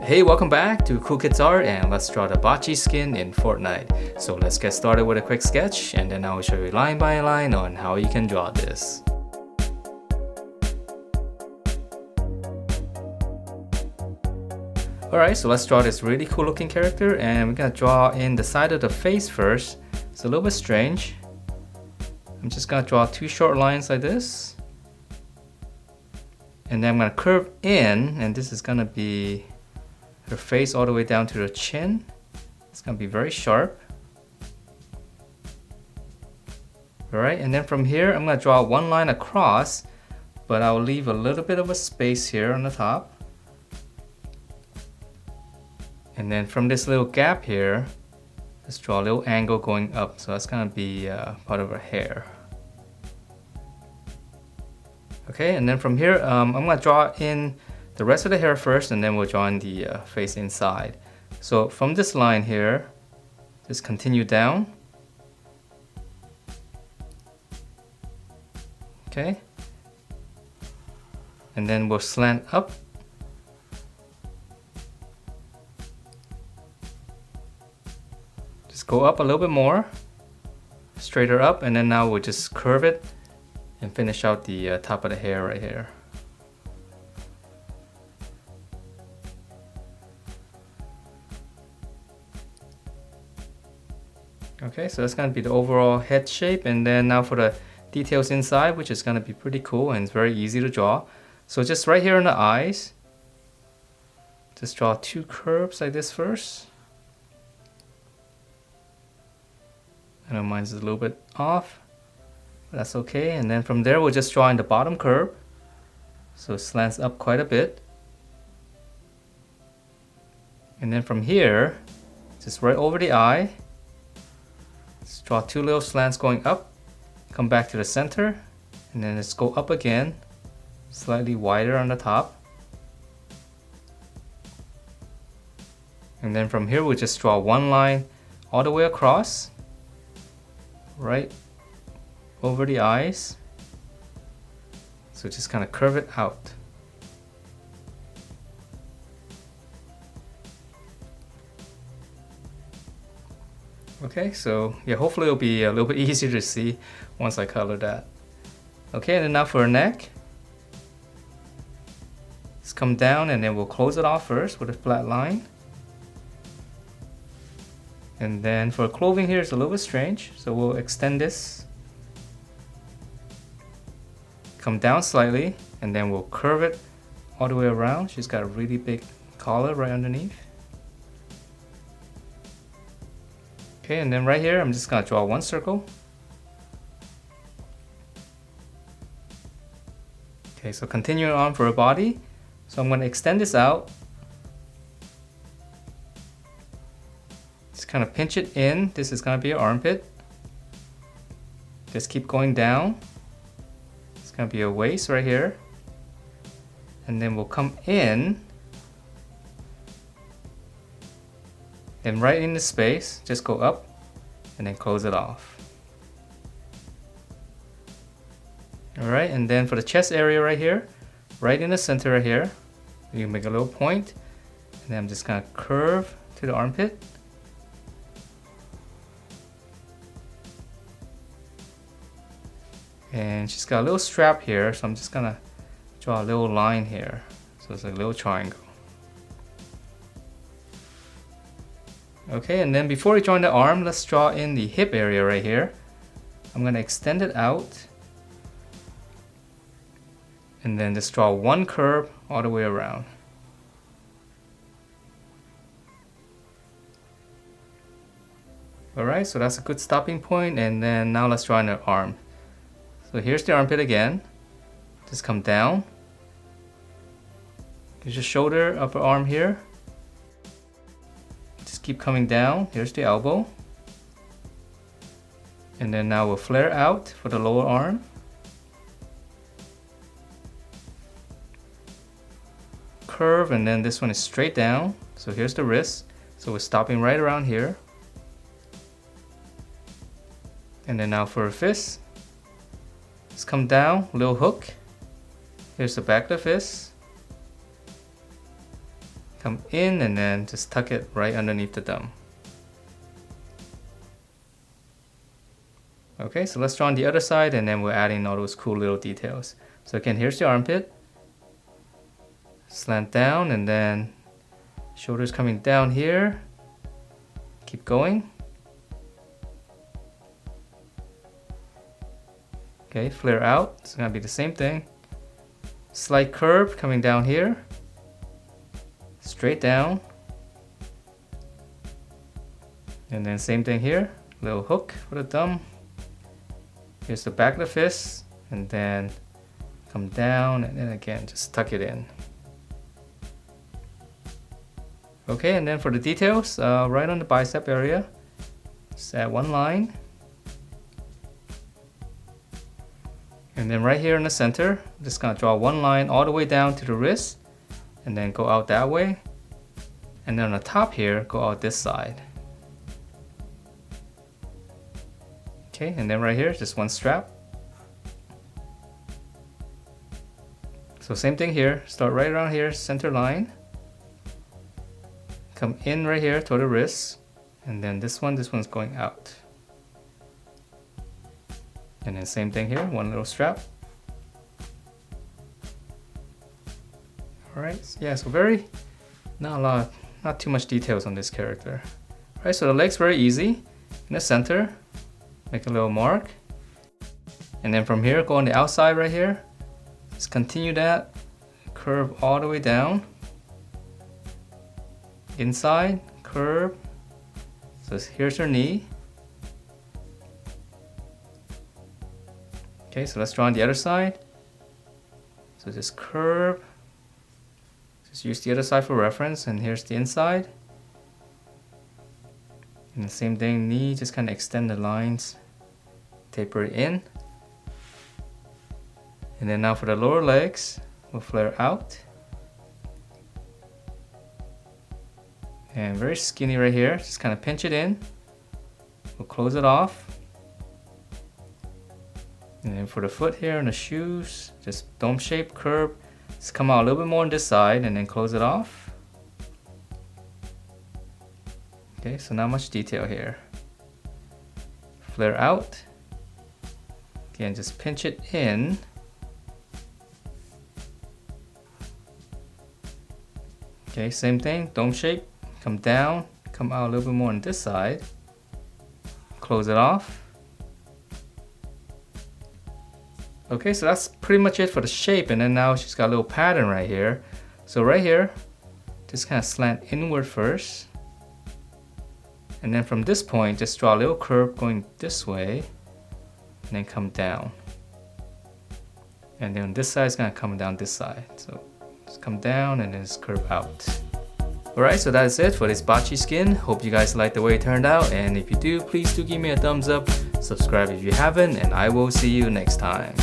Hey, welcome back to Cool Kids Art, and let's draw the Bachii skin in Fortnite. So let's get started with a quick sketch, and then I will show you line by line on how you can draw this. Alright, so let's draw this really cool looking character, and we're gonna draw in the side of the face first. It's a little bit strange. I'm just gonna draw two short lines like this. And then I'm gonna curve in, and this is gonna be her face all the way down to the chin. It's gonna be very sharp. Alright, and then from here I'm gonna draw one line across, but I'll leave a little bit of a space here on the top. And then from this little gap here, let's draw a little angle going up. So that's gonna be part of her hair. Okay, and then from here, I'm gonna draw in the rest of the hair first, and then we'll draw in the face inside. So from this line here, just continue down. Okay. And then we'll slant up. Just go up a little bit more, straighter up, and then now we'll just curve it and finish out the top of the hair right here. Okay, so that's going to be the overall head shape, and then now for the details inside, which is going to be pretty cool and it's very easy to draw. So just right here in the eyes, just draw two curves like this first. I know mine's a little bit off, but that's okay. And then from there we'll just draw in the bottom curve, so it slants up quite a bit. And then from here, just right over the eye, let's draw two little slants going up, come back to the center, and then let's go up again, slightly wider on the top. And then from here we'll just draw one line all the way across, right over the eyes. So just kind of curve it out. Okay, so yeah, hopefully it'll be a little bit easier to see once I color that. Okay, and then now for her neck, let's come down and then we'll close it off first with a flat line. And then for clothing here, it's a little bit strange, so we'll extend this, come down slightly, and then we'll curve it all the way around. She's got a really big collar right underneath. Okay, and then right here, I'm just gonna draw one circle. Okay, so continuing on for a body. So I'm gonna extend this out. Just kind of pinch it in. This is gonna be your armpit. Just keep going down. It's gonna be your waist right here. And then we'll come in. And right in the space, just go up and then close it off. Alright, and then for the chest area right here, right in the center right here, you can make a little point, and then I'm just gonna curve to the armpit. And she's got a little strap here, so I'm just gonna draw a little line here. So it's like a little triangle. Okay, and then before we join the arm, let's draw in the hip area right here. I'm gonna extend it out. And then just draw one curve all the way around. Alright, so that's a good stopping point, and then now let's draw in the arm. So here's the armpit again. Just come down. Here's your shoulder, upper arm here. Just keep coming down. Here's the elbow. And then now we'll flare out for the lower arm. Curve, and then this one is straight down. So here's the wrist. So we're stopping right around here. And then now for a fist. Just come down, little hook. Here's the back of the fist. come in and then just tuck it right underneath the thumb. Okay, so let's draw on the other side and then we're adding all those cool little details. So again, here's the armpit. Slant down and then shoulders coming down here. Keep going. Okay, flare out. It's gonna be the same thing. Slight curve coming down here. Straight down. And then same thing here. Little hook for the thumb. Here's the back of the fist. And then come down and then again, just tuck it in. Okay, and then for the details, right on the bicep area, just add one line. And then right here in the center, I'm just gonna draw one line all the way down to the wrist and then go out that way. And then on the top here, go out this side. Okay, and then right here, just one strap. So same thing here, start right around here, center line. Come in right here to the wrist. And then this one's going out. And then same thing here, one little strap. Alright, yeah, so not too much details on this character. Alright, so the leg's very easy. In the center, make a little mark. And then from here, go on the outside right here. Just continue that, curve all the way down. Inside, curve. So here's your knee. Okay, so let's draw on the other side. So just curve. Just use the other side for reference, and here's the inside. And the same thing, knee, just kind of extend the lines, taper it in. And then now for the lower legs, we'll flare out. And very skinny right here, just kind of pinch it in. We'll close it off. And then for the foot here and the shoes, just dome shape, curve. Just come out a little bit more on this side and then close it off. Okay, so not much detail here. Flare out. Again, just pinch it in. Okay, same thing, dome shape. Come down, come out a little bit more on this side. Close it off. Okay, so that's pretty much it for the shape, and then now she's got a little pattern right here. So right here, just kind of slant inward first. And then from this point, just draw a little curve going this way, and then come down. And then this side is gonna come down this side. So just come down and then just curve out. Alright, so that's it for this Bachii skin. Hope you guys liked the way it turned out, and if you do, please do give me a thumbs up, subscribe if you haven't, and I will see you next time.